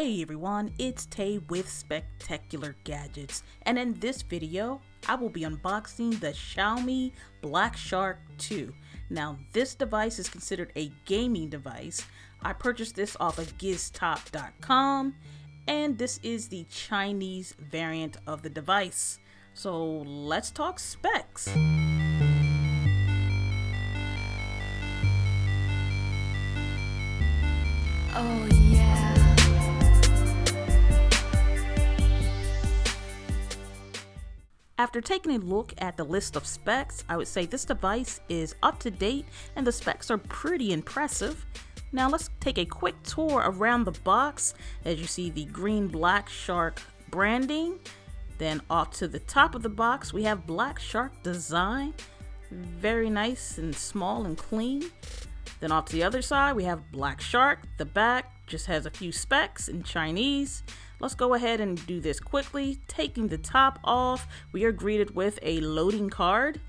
Hey everyone, it's Tay with Spectacular Gadgets, and in this video, I will be unboxing the Xiaomi Black Shark 2. Now, this device is considered a gaming device. I purchased this off of giztop.com, and this is the Chinese variant of the device. So let's talk specs. Oh yeah. After taking a look at the list of specs, I would say this device is up to date and the specs are pretty impressive. Now let's take a quick tour around the box. As you see the green Black Shark branding. Then off to the top of the box we have Black Shark design. Very nice and small and clean. Then off to the other side we have Black Shark. The back just has a few specs in Chinese. Let's go ahead and do this quickly. Taking the top off, we are greeted with a loading card.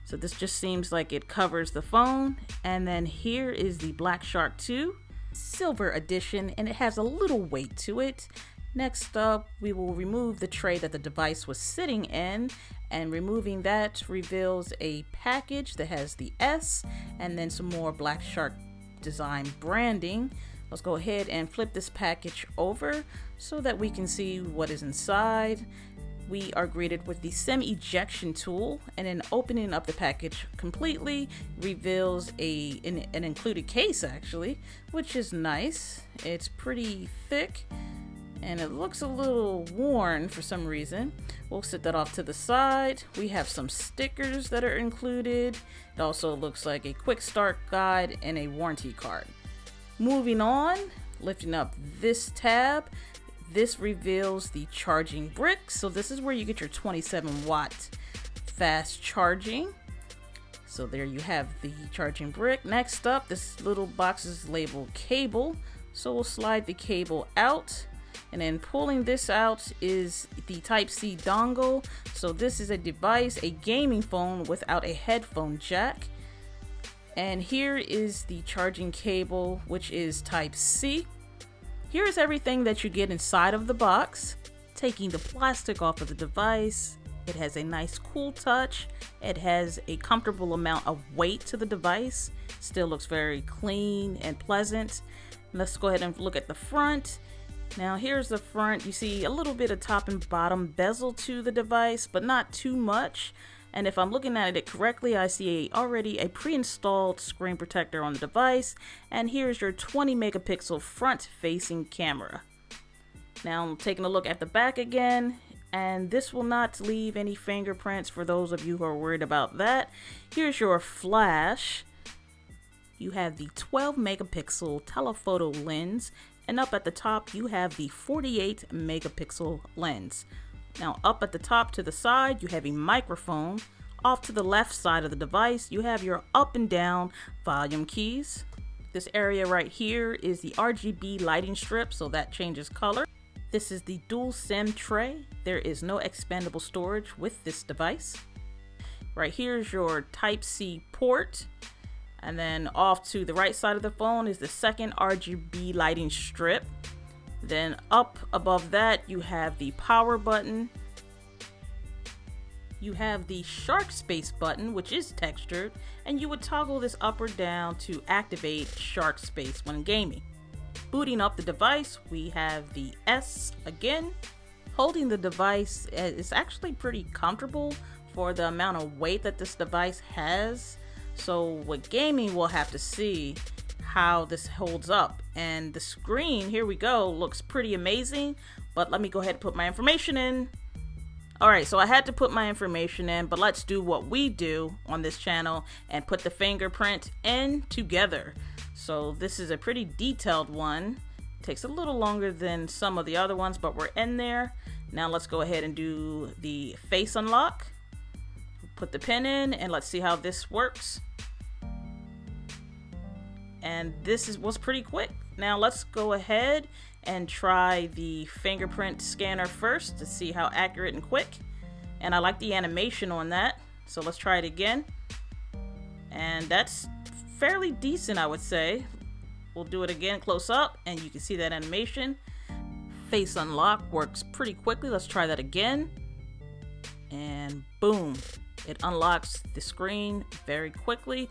So this just seems like it covers the phone. And then here is the Black Shark 2 Silver Edition, and it has a little weight to it. Next up, we will remove the tray that the device was sitting in, and removing that reveals a package that has the S and then some more Black Shark design branding. Let's go ahead and flip this package over so that we can see what is inside. We are greeted with the SIM ejection tool, and then opening up the package completely reveals an included case actually, which is nice. It's pretty thick and it looks a little worn for some reason. We'll set that off to the side. We have some stickers that are included. It also looks like a quick start guide and a warranty card. Moving on, lifting up this tab, this reveals the charging brick. So this is where you get your 27-watt fast charging. So there you have the charging brick. Next up, this little box is labeled cable. So we'll slide the cable out. And then pulling this out is the Type-C dongle. So this is a device, a gaming phone without a headphone jack. And here is the charging cable, which is Type-C. Here is everything that you get inside of the box. Taking the plastic off of the device, it has a nice cool touch. It has a comfortable amount of weight to the device. Still looks very clean and pleasant. Let's go ahead and look at the front. Now here's the front. You see a little bit of top and bottom bezel to the device, but not too much. And if I'm looking at it correctly, I see already a pre-installed screen protector on the device. And here's your 20 megapixel front-facing camera. Now I'm taking a look at the back again, and this will not leave any fingerprints for those of you who are worried about that. Here's your flash. You have the 12 megapixel telephoto lens, and up at the top you have the 48 megapixel lens. Now up at the top to the side, you have a microphone. Off to the left side of the device, you have your up and down volume keys. This area right here is the RGB lighting strip, so that changes color. This is the dual SIM tray. There is no expandable storage with this device. Right here is your Type-C port. And then off to the right side of the phone is the second RGB lighting strip. Then up above that you have the power button. You have the Shark Space button, which is textured, and you would toggle this up or down to activate Shark Space when gaming. Booting up the device, we have the S again. Holding the device is actually pretty comfortable for the amount of weight that this device has. So with gaming, we'll have to see how this holds up. And the screen, here we go, looks pretty amazing, but let me go ahead and put my information in. Alright, so I had to put my information in, but let's do what we do on this channel and put the fingerprint in together. So this is a pretty detailed one. It takes a little longer than some of the other ones, but we're in there. Now let's go ahead and do the face unlock. Put the pin in and let's see how this works. And this was pretty quick. Now let's go ahead and try the fingerprint scanner first to see how accurate and quick. And I like the animation on that. So let's try it again. And that's fairly decent, I would say. We'll do it again close up and you can see that animation. face unlock works pretty quickly. Let's try that again. And boom, it unlocks the screen very quickly.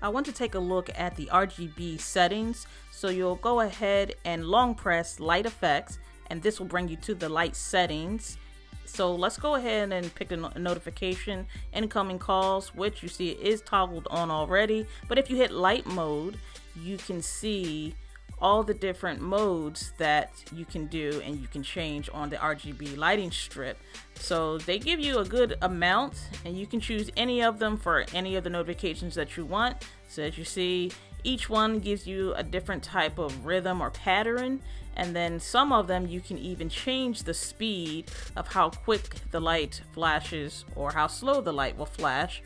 I want to take a look at the RGB settings. So you'll go ahead and long press light effects, and this will bring you to the light settings. So let's go ahead and pick a notification, incoming calls, which you see is toggled on already. But if you hit light mode, you can see all the different modes that you can do and you can change on the RGB lighting strip. So they give you a good amount, and you can choose any of them for any of the notifications that you want. So as you see, each one gives you a different type of rhythm or pattern, and then some of them you can even change the speed of how quick the light flashes or how slow the light will flash.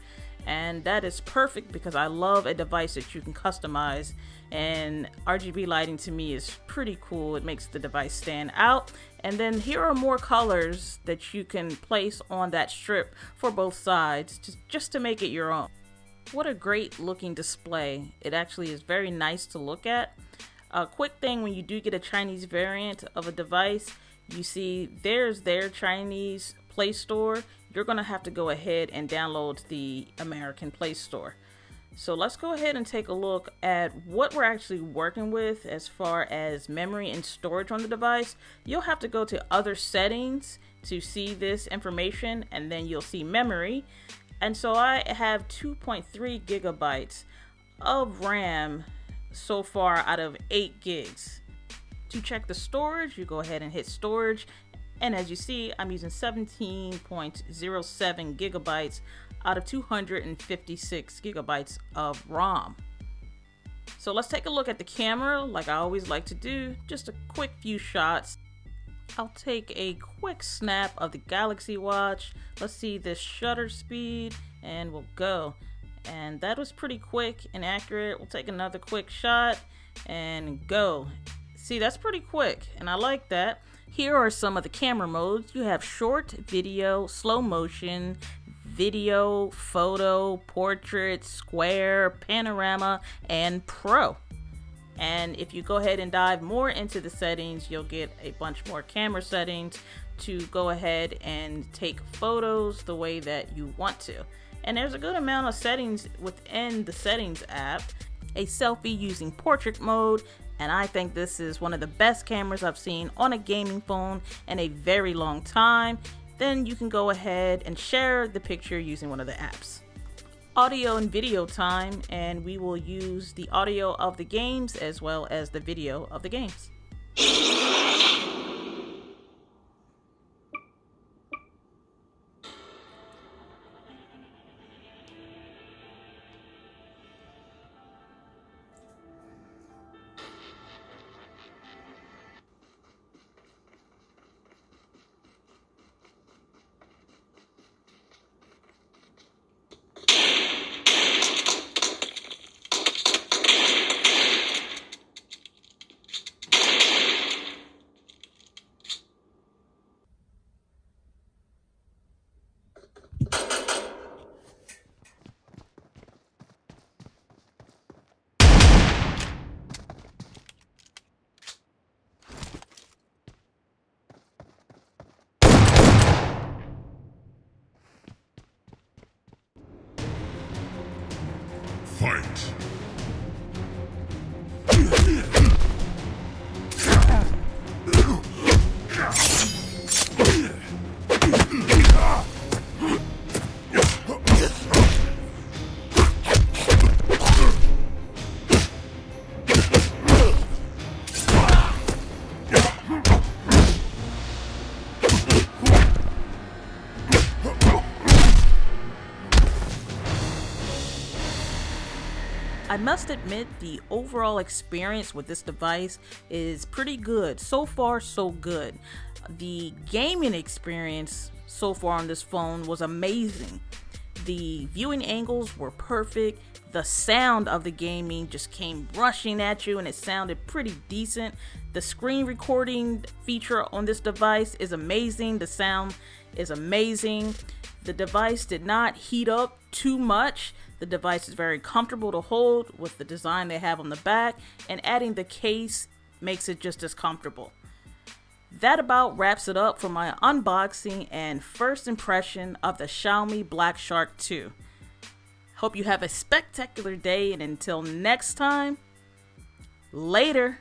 And that is perfect because I love a device that you can customize, and RGB lighting to me is pretty cool. It makes the device stand out. And then here are more colors that you can place on that strip for both sides, just to make it your own. What a great looking display. It actually is very nice to look at. A quick thing, when you do get a Chinese variant of a device, you see there's their Chinese Play Store. You're gonna have to go ahead and download the American Play Store. So let's go ahead and take a look at what we're actually working with as far as memory and storage on the device. You'll have to go to other settings to see this information, and then you'll see memory. And so I have 2.3 gigabytes of RAM so far out of 8 gigs. To check the storage, you go ahead and hit storage. And as you see, I'm using 17.07 gigabytes out of 256 gigabytes of ROM. So let's take a look at the camera like I always like to do. Just a quick few shots. I'll take a quick snap of the Galaxy Watch. Let's see this shutter speed, and we'll go. And that was pretty quick and accurate. We'll take another quick shot and go. See, that's pretty quick, and I like that. Here are some of the camera modes. You have short, video, slow motion, video, photo, portrait, square, panorama, and pro. And if you go ahead and dive more into the settings, you'll get a bunch more camera settings to go ahead and take photos the way that you want to. And there's a good amount of settings within the settings app. A selfie using portrait mode, and I think this is one of the best cameras I've seen on a gaming phone in a very long time. Then you can go ahead and share the picture using one of the apps. Audio and video time, and we will use the audio of the games as well as the video of the games. Fight! I must admit, the overall experience with this device is pretty good. So far, so good. The gaming experience so far on this phone was amazing. The viewing angles were perfect. The sound of the gaming just came rushing at you, and it sounded pretty decent. The screen recording feature on this device is amazing. The sound is amazing. The device did not heat up too much. The device is very comfortable to hold with the design they have on the back, and adding the case makes it just as comfortable. That about wraps it up for my unboxing and first impression of the Xiaomi Black Shark 2. Hope you have a spectacular day, and until next time, later.